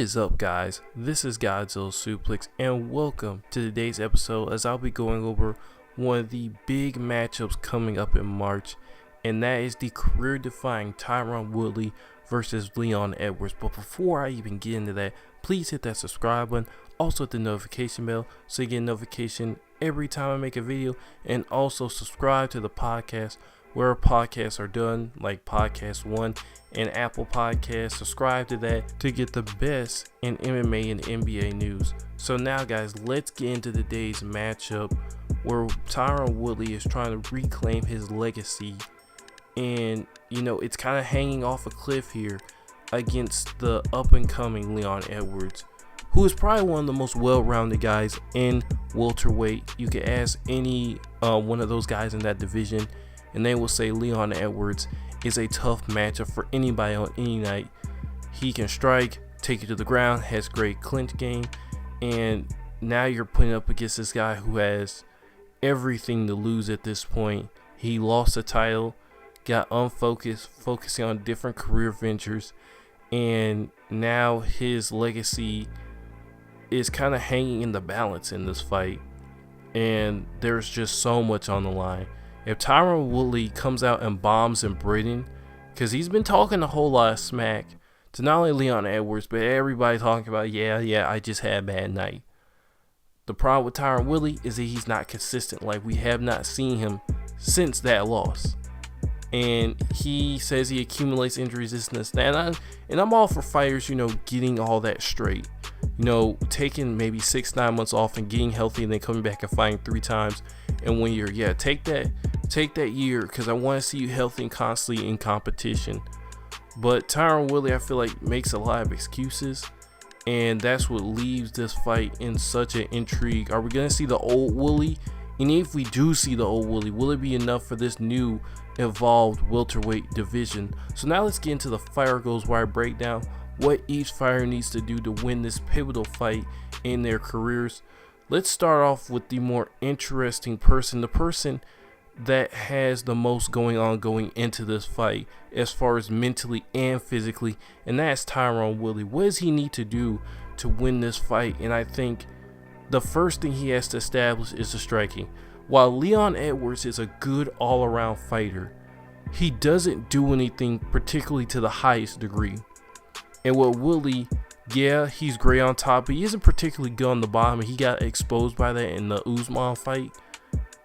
is up, guys? This is Godzilla Suplex, and welcome to today's episode as I'll be going over one of the big matchups coming up in March, and that is the career-defying Tyron Woodley versus Leon Edwards. But before I even get into that, please hit that subscribe button, also hit the notification bell so you get a notification every time I make a video, and also subscribe to the podcast where podcasts are done, like Podcast One and Apple Podcasts. Subscribe to that to get the best in MMA and NBA news. So now, guys, let's get into today's matchup where Tyron Woodley is trying to reclaim his legacy, and it's kind of hanging off a cliff here against the up-and-coming Leon Edwards, who is probably one of the most well-rounded guys in welterweight. You could ask any one of those guys in that division, and they will say Leon Edwards is a tough matchup for anybody on any night. He can strike, take you to the ground, has great clinch game, and now you're putting up against this guy who has everything to lose at this point. He lost the title, got unfocused, focusing on different career ventures, and now his legacy is kind of hanging in the balance in this fight, and there's just so much on the line. If Tyron Woodley comes out and bombs in Britain, because he's been talking a whole lot of smack to not only Leon Edwards, but everybody talking about, yeah, I just had a bad night. The problem with Tyron Woodley is that he's not consistent. Like, we have not seen him since that loss. And he says he accumulates injuries, this and this, and I'm all for fighters, getting all that straight. Taking maybe 6-9 months off and getting healthy and then coming back and fighting 3 times in 1 year. Yeah, take that year, because I want to see you healthy and constantly in competition. But Tyron Woodley, I feel like, makes a lot of excuses, and that's what leaves this fight in such an intrigue. Are we going to see the old Woodley? And if we do see the old Woodley, will it be enough for this new evolved welterweight division? So now let's get into the Fire Goes Wire breakdown, what each fighter needs to do to win this pivotal fight in their careers. Let's start off with the more interesting person, the person that has the most going on going into this fight as far as mentally and physically, and that's Tyron Woodley. What does he need to do to win this fight? And I think the first thing he has to establish is the striking. While Leon Edwards is a good all-around fighter, he doesn't do anything particularly to the highest degree. And with Woodley, yeah, he's great on top, but he isn't particularly good on the bottom, and he got exposed by that in the Usman fight.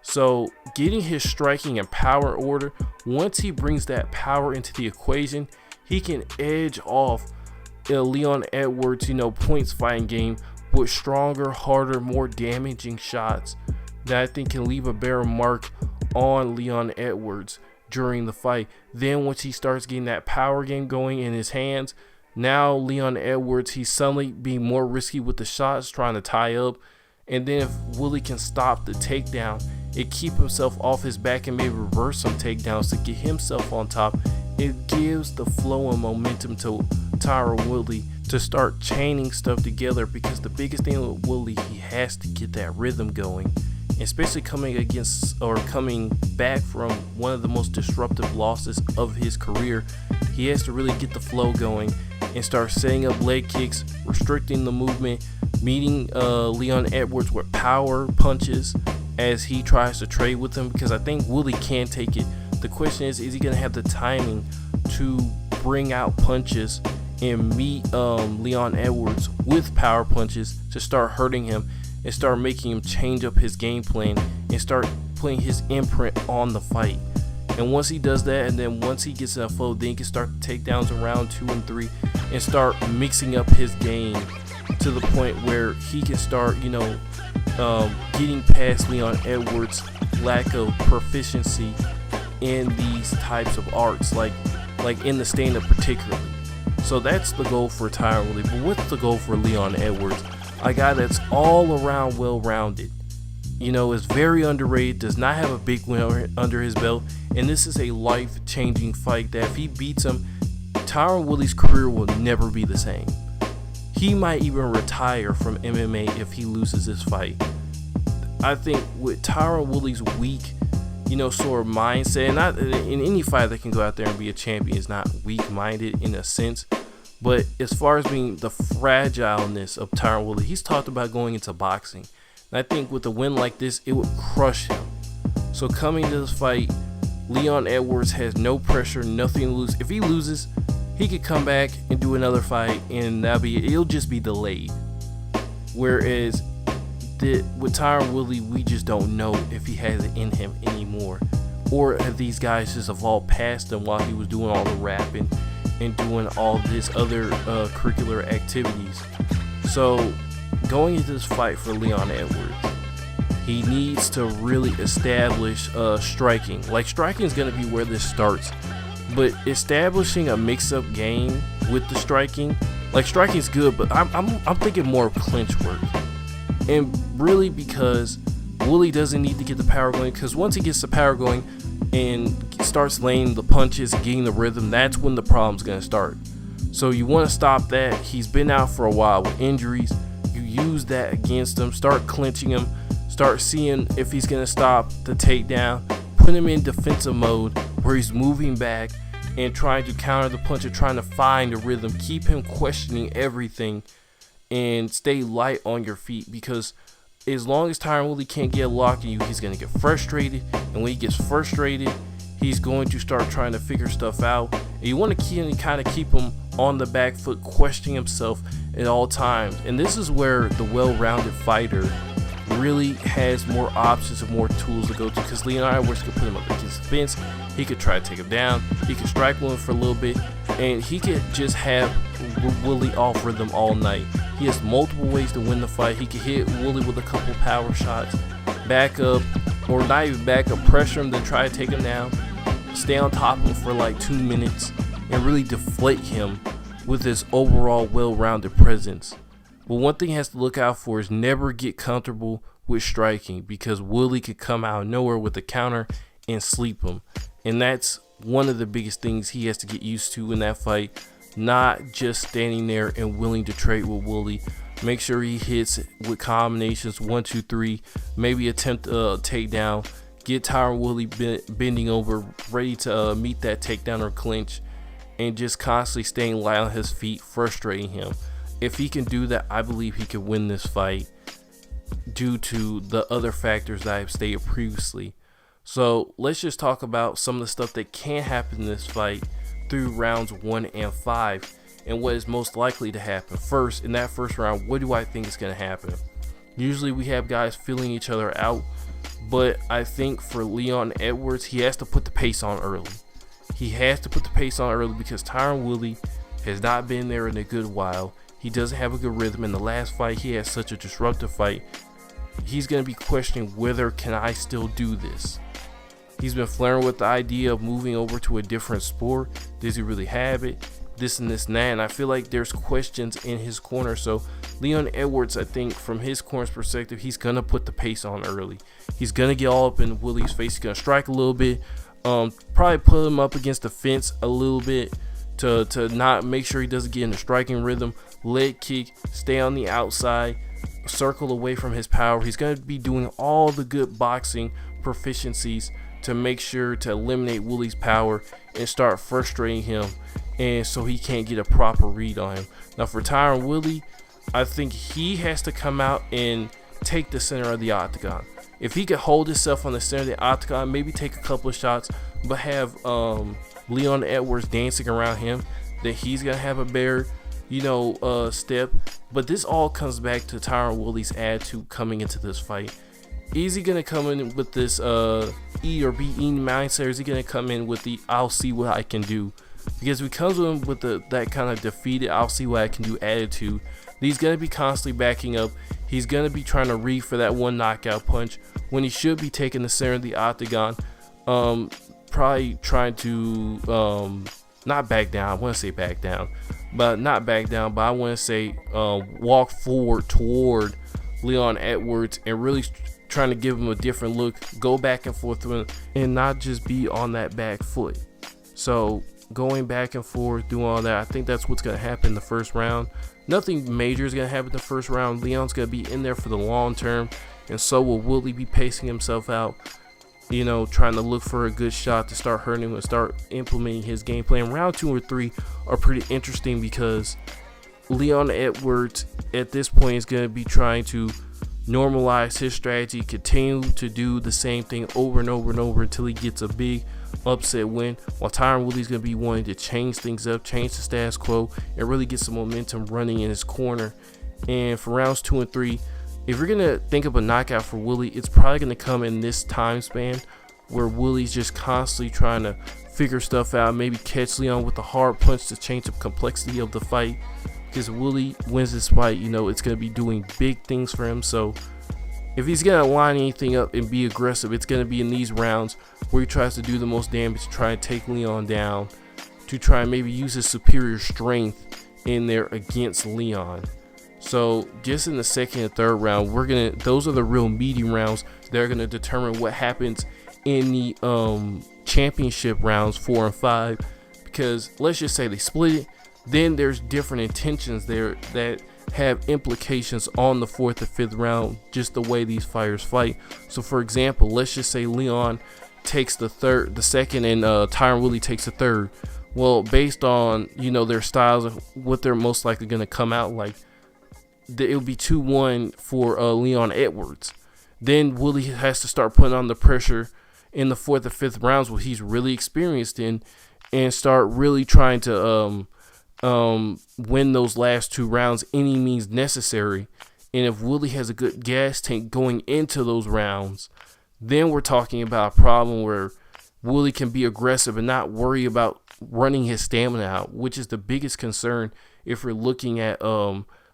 So getting his striking and power order, once he brings that power into the equation, he can edge off Leon Edwards, points fighting game with stronger, harder, more damaging shots that I think can leave a better mark on Leon Edwards during the fight. Then once he starts getting that power game going in his hands, now Leon Edwards, he's suddenly being more risky with the shots, trying to tie up. And then if Woodley can stop the takedown and keep himself off his back and maybe reverse some takedowns to get himself on top, it gives the flow and momentum to Tyron Woodley to start chaining stuff together, because the biggest thing with Woodley, he has to get that rhythm going, especially coming back from one of the most disruptive losses of his career. He has to really get the flow going and start setting up leg kicks, restricting the movement, meeting Leon Edwards with power punches as he tries to trade with him, because I think Woodley can take it. The question is he going to have the timing to bring out punches and meet Leon Edwards with power punches to start hurting him and start making him change up his game plan and start putting his imprint on the fight? And once he does that, and then once he gets in a flow, then he can start takedowns in round 2 and 3 and start mixing up his game to the point where he can start, getting past Leon Edwards' lack of proficiency in these types of arts, like in the stand-up particularly. So that's the goal for Tyron Woodley. But what's the goal for Leon Edwards? A guy that's all around well-rounded, is very underrated, does not have a big win under his belt, and this is a life-changing fight that if he beats him, Tyron Woodley's career will never be the same. He might even retire from MMA if he loses this fight. I think with Tyron Woodley's weak, sort of mindset, and not in any fight that can go out there and be a champion is not weak-minded in a sense, But as far as being the fragileness of Tyron Woodley, he's talked about going into boxing. And I think with a win like this, it would crush him. So coming to this fight, Leon Edwards has no pressure, nothing to lose. If he loses, he could come back and do another fight, and it'll just be delayed. Whereas with Tyron Woodley, we just don't know if he has it in him anymore, or have these guys just evolved past him while he was doing all the rapping and doing all this other curricular activities. So going into this fight for Leon Edwards, he needs to really establish striking. Like, striking is going to be where this starts, but establishing a mix-up game with the striking, like, striking is good, but I'm thinking more of clinch work. And really, because Woodley doesn't need to get the power going, because once he gets the power going and starts laying the punches and getting the rhythm, that's when the problem's going to start. So you want to stop that. He's been out for a while with injuries. You use that against him, start clinching him, start seeing if he's going to stop the takedown, put him in defensive mode where he's moving back and trying to counter the punch and trying to find the rhythm. Keep him questioning everything and stay light on your feet, because as long as Tyron Woodley can't get a lock in you, he's going to get frustrated, and when he gets frustrated, he's going to start trying to figure stuff out. And you want to kind of keep him on the back foot, questioning himself at all times. And this is where the well-rounded fighter really has more options and more tools to go to, because Leon Edwards could put him up against the fence, he could try to take him down, he could strike one for a little bit, and he could just have Woodley off rhythm all night. He has multiple ways to win the fight. He could hit Woodley with a couple power shots, back up, or not even back up, pressure him, then try to take him down, stay on top of him for like 2 minutes, and really deflate him with his overall well-rounded presence. But one thing he has to look out for is never get comfortable with striking, because Woodley could come out of nowhere with a counter and sleep him. And that's one of the biggest things he has to get used to in that fight, not just standing there and willing to trade with Woodley. Make sure he hits with combinations 1, 2, 3, maybe attempt a takedown, get Tyron Woodley bending over, ready to meet that takedown or clinch, and just constantly staying light on his feet, frustrating him. If he can do that, I believe he can win this fight due to the other factors that I've stated previously. So let's just talk about some of the stuff that can happen in this fight through rounds 1 and 5 and what is most likely to happen. First, in that first round, what do I think is going to happen? Usually we have guys feeling each other out, but I think for Leon Edwards, he has to put the pace on early. He has to put the pace on early because Tyron Woodley has not been there in a good while. He doesn't have a good rhythm. In the last fight, he had such a disruptive fight. He's going to be questioning whether can I still do this. He's been flirting with the idea of moving over to a different sport. Does he really have it? This and this and that. And I feel like there's questions in his corner. So Leon Edwards, I think from his corner's perspective, he's going to put the pace on early. He's going to get all up in Woodley's face. He's going to strike a little bit. Probably put him up against the fence a little bit to not make sure he doesn't get in the striking rhythm. Leg kick, stay on the outside, circle away from his power. He's going to be doing all the good boxing proficiencies to make sure to eliminate Woodley's power and start frustrating him, and so he can't get a proper read on him. Now for Tyron Woodley, I think he has to come out and take the center of the octagon. If he could hold himself on the center of the octagon, maybe take a couple of shots, but have Leon Edwards dancing around him, then he's going to have a better step. But this all comes back to Tyron Woodley's attitude coming into this fight. Is he gonna come in with this E or be eating mindset, or is he gonna come in with the I'll see what I can do? Because if he comes in with that kind of defeated I'll see what I can do attitude, he's gonna be constantly backing up. He's gonna be trying to reach for that one knockout punch when he should be taking the center of the octagon. Probably trying to not back down. I want to say back down, but not back down. But I want to say walk forward toward Leon Edwards and really trying to give him a different look, go back and forth with him, and not just be on that back foot. So going back and forth, doing all that, I think that's what's going to happen in the first round. Nothing major is going to happen in the first round. Leon's going to be in there for the long term, and so will Woodley be pacing himself out. trying to look for a good shot to start hurting him and start implementing his game plan. Round 2 or 3 are pretty interesting because Leon Edwards at this point is going to be trying to normalize his strategy, continue to do the same thing over and over and over until he gets a big upset win, while Tyron Woodley is going to be wanting to change things up, change the status quo, and really get some momentum running in his corner. And for rounds 2 and 3, if you're going to think of a knockout for Woodley, it's probably going to come in this time span where Woodley's just constantly trying to figure stuff out, maybe catch Leon with a hard punch to change the complexity of the fight. Because Woodley wins this fight, it's going to be doing big things for him. So if he's going to line anything up and be aggressive, it's going to be in these rounds where he tries to do the most damage, to try and take Leon down, to try and maybe use his superior strength in there against Leon. So just in the second and third round, those are the real meaty rounds that are going to determine what happens in the championship rounds 4 and 5. Because let's just say they split it, then there's different intentions there that have implications on the 4th and 5th round, just the way these fighters fight. So for example, let's just say Leon takes the second, and Tyron Woodley takes the third. Well, based on their styles of what they're most likely going to come out like, it would be 2-1 for Leon Edwards. Then Woodley has to start putting on the pressure in the 4th and 5th rounds, what he's really experienced in, and start really trying to win those last 2 rounds any means necessary. And if Woodley has a good gas tank going into those rounds, then we're talking about a problem where Woodley can be aggressive and not worry about running his stamina out, which is the biggest concern if we're looking at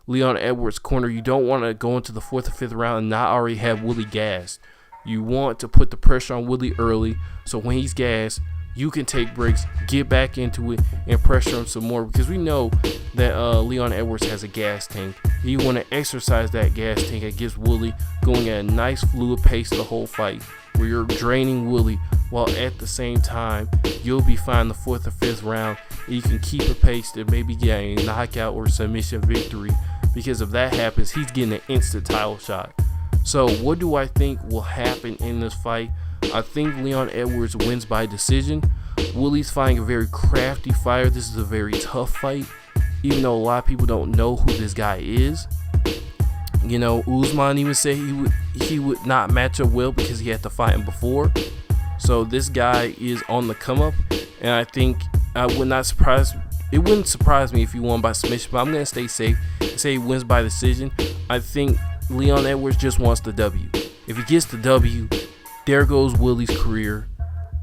Leon Edwards' corner. You don't want to go into the 4th or 5th round and not already have Woodley gassed. You want to put the pressure on Woodley early, so when he's gassed, you can take breaks, get back into it, and pressure him some more, because we know that Leon Edwards has a gas tank. You want to exercise that gas tank against Woodley, going at a nice fluid pace the whole fight, where you're draining Woodley, while at the same time, you'll be fine the 4th or 5th round, and you can keep a pace to maybe get a knockout or submission victory, because if that happens, he's getting an instant title shot. So what do I think will happen in this fight? I think Leon Edwards wins by decision. Woodley's fighting a very crafty fighter. This is a very tough fight, even though a lot of people don't know who this guy is. Usman even said he would not match up well because he had to fight him before. So this guy is on the come up, and I think it wouldn't surprise me if he won by submission, but I'm going to stay safe and say he wins by decision. I think Leon Edwards just wants the W. If he gets the W, there goes Woodley's career.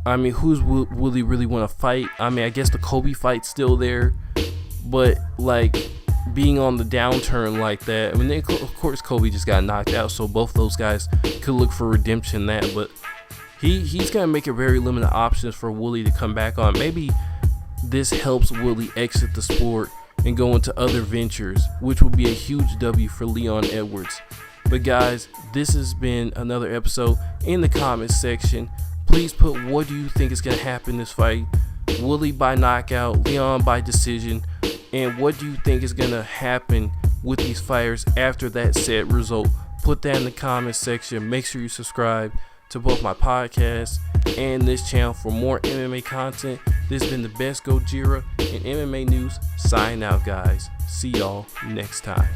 I mean, who's Woodley really want to fight? I mean, I guess the Kobe fight's still there, but being on the downturn like that, I mean, of course Kobe just got knocked out, so both those guys could look for redemption in that, but he's gonna make it very limited options for Woodley to come back on. Maybe this helps Woodley exit the sport and go into other ventures, which will be a huge W for Leon Edwards. But guys, this has been another episode. In the comments section, please put what do you think is going to happen in this fight. Woodley by knockout, Leon by decision, and what do you think is going to happen with these fighters after that set result. Put that in the comments section. Make sure you subscribe to both my podcast and this channel for more MMA content. This has been the best Gojira in MMA news. Sign out, guys. See y'all next time.